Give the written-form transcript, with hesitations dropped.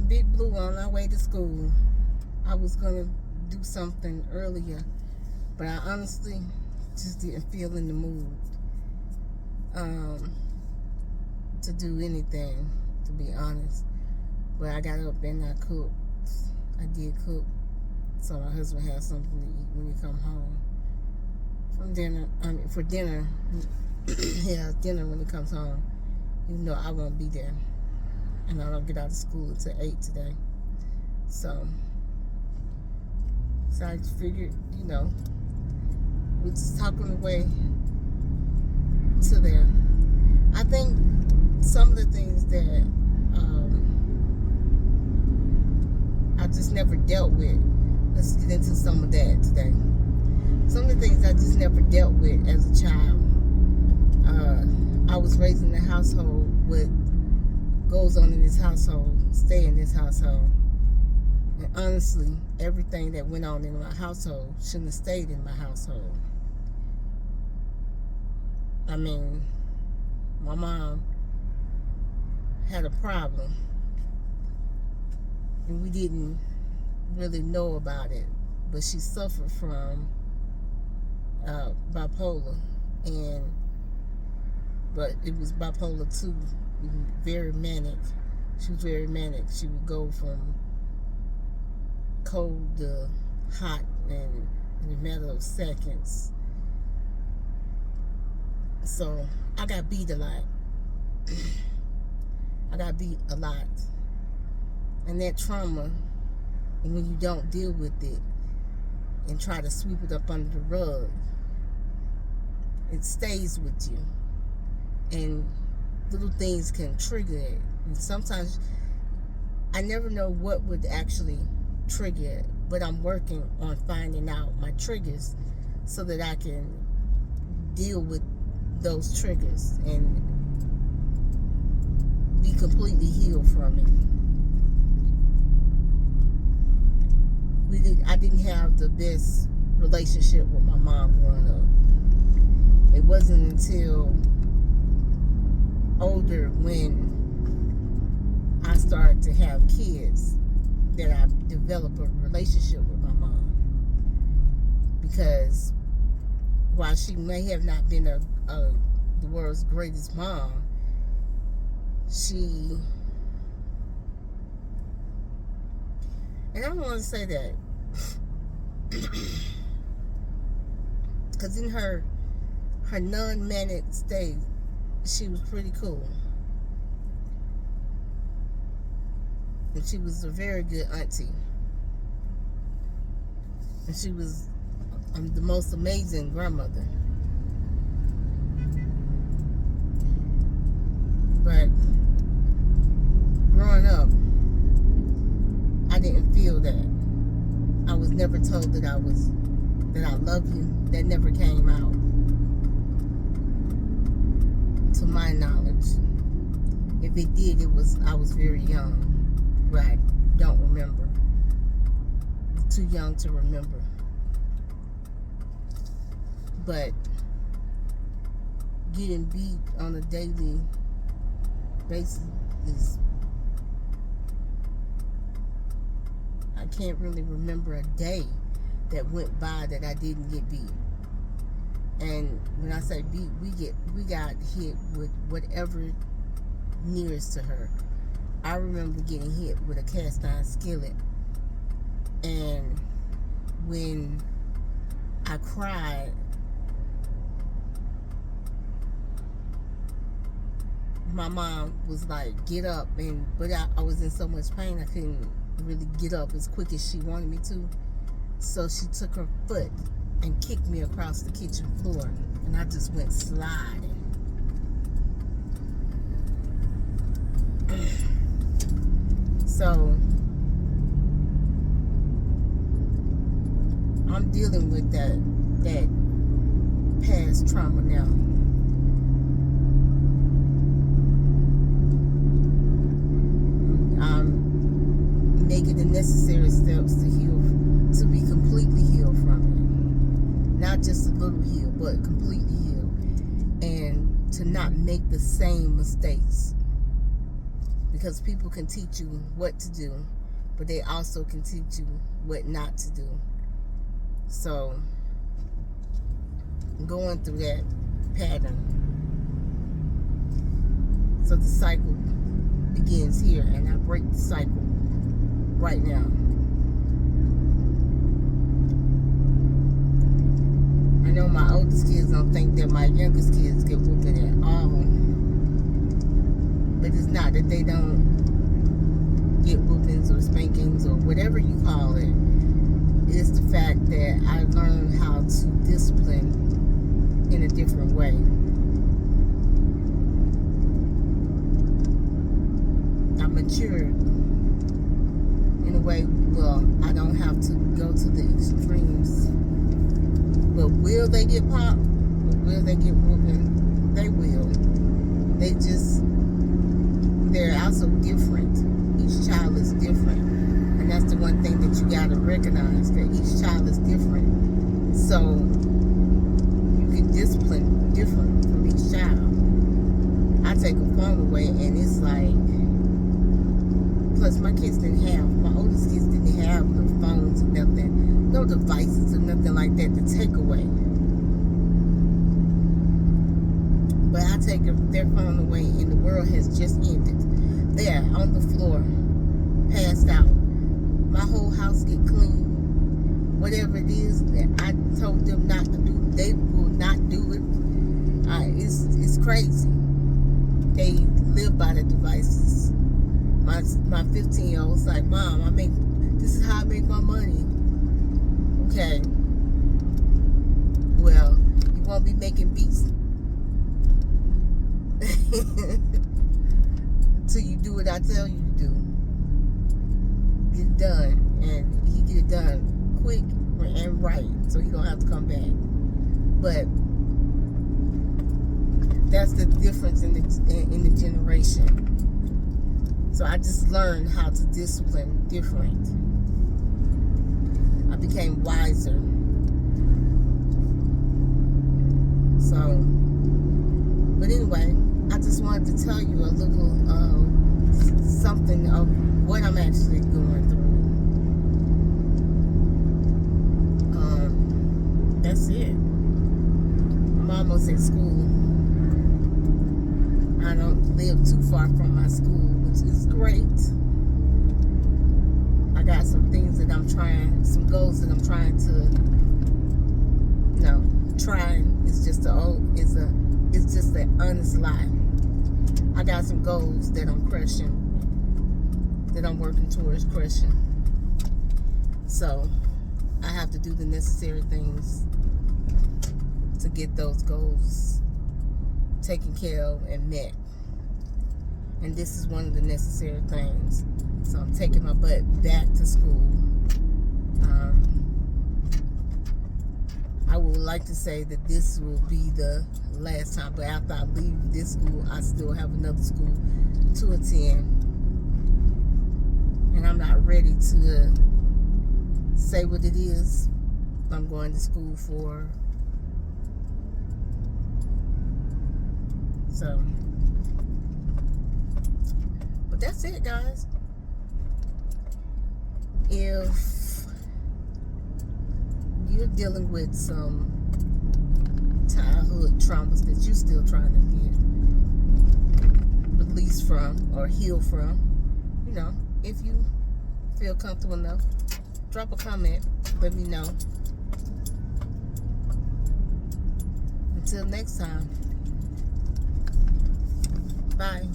Big Blue on our way to school. I was gonna do something earlier, but I honestly just didn't feel in the mood um, to do anything, to be honest. But I got up and I cooked. I did cook, so my husband has something to eat when he come home from dinner. For dinner, he has dinner when he comes home. Even though I won't be there, and I don't get out of school until 8 today. So I just figured, we're just talking away to there. I think some of the things that I just never dealt with. Let's get into some of that today. Some of the things I just never dealt with as a child. I was raised in a household. What goes on in this household, stay in this household. And honestly, everything that went on in my household shouldn't have stayed in my household. I mean, my mom had a problem, and we didn't really know about it, but she suffered from bipolar, but it was bipolar 2, very manic. She was very manic. She would go from cold to hot in a matter of seconds. So I got beat a lot. And that trauma, when you don't deal with it and try to sweep it up under the rug, it stays with you. And little things can trigger it. And sometimes I never know what would actually trigger it, but I'm working on finding out my triggers so that I can deal with those triggers and be completely healed from it. I didn't have the best relationship with my mom growing up. It wasn't until older, when I started to have kids, that I developed a relationship with my mom. Because while she may have not been the world's greatest mom, and I don't want to say that, because in her non-manic state, she was pretty cool. And she was a very good auntie. And she was the most amazing grandmother. But growing up, I didn't feel that. I was never told that I love you. That never came out, to my knowledge. If it did, I was very young. But I don't remember. I'm too young to remember. But getting beat on a daily basis I can't really remember a day that went by that I didn't get beat. And when I say beat, we got hit with whatever nearest to her. I remember getting hit with a cast iron skillet, and when I cried, my mom was like, "Get up," but I was in so much pain I couldn't really get up as quick as she wanted me to. So she took her foot and kicked me across the kitchen floor, and I just went sliding. So I'm dealing with that past trauma now. I'm making the necessary steps to heal, to be completely healed from it. Not just a little healed, but completely healed. And to not make the same mistakes. because people can teach you what to do, but they also can teach you what not to do. So, going through that pattern. So the cycle begins here, and I break the cycle right now. I know my oldest kids don't think that my youngest kids get whooping at all. But it's not that they don't get whoopings or spankings or whatever you call it. It's the fact that I learned how to discipline in a different way. I matured in a way, well, I don't have to go to the extremes. But will they get popped? Or will they get whooping? They will. They're also different. Each child is different. And that's the one thing that you got to recognize, that each child is different. So, you can discipline different from each child. I take a phone away and it's like, plus my oldest kids didn't have no phones or nothing, no devices or nothing like that to take away. But I take their phone away and the world has just ended. There, on the floor, passed out. My whole house get clean. Whatever it is that I told them not to do, they will not do it. It's crazy. They live by the devices. My 15-year-old's like, Mom, this is how I make my money. Okay. Well, you won't be making beats until you do what I tell you to do. Get it done. And he get it done quick and right, so he don't have to come back. But that's the difference in the generation. So I just learned how to discipline different. I became wiser. So, but anyway, I just wanted to tell you a little something of what I'm actually going through. That's it. I'm almost at school. I don't live too far from my school, which is great. I got some things that I'm trying, some goals that I'm trying to, trying is just it's just an honest lie. I got some goals that I'm crushing, that I'm working towards crushing. So I have to do the necessary things to get those goals taken care of and met. And this is one of the necessary things. So I'm taking my butt back to school. I would like to say that this will be the last time, but after I leave this school, I still have another school to attend. And I'm not ready to say what it is I'm going to school for. So, but that's it, guys. If you're dealing with some childhood traumas that you're still trying to get released from or heal from, if you feel comfortable enough, drop a comment, let me know. Until next time, bye.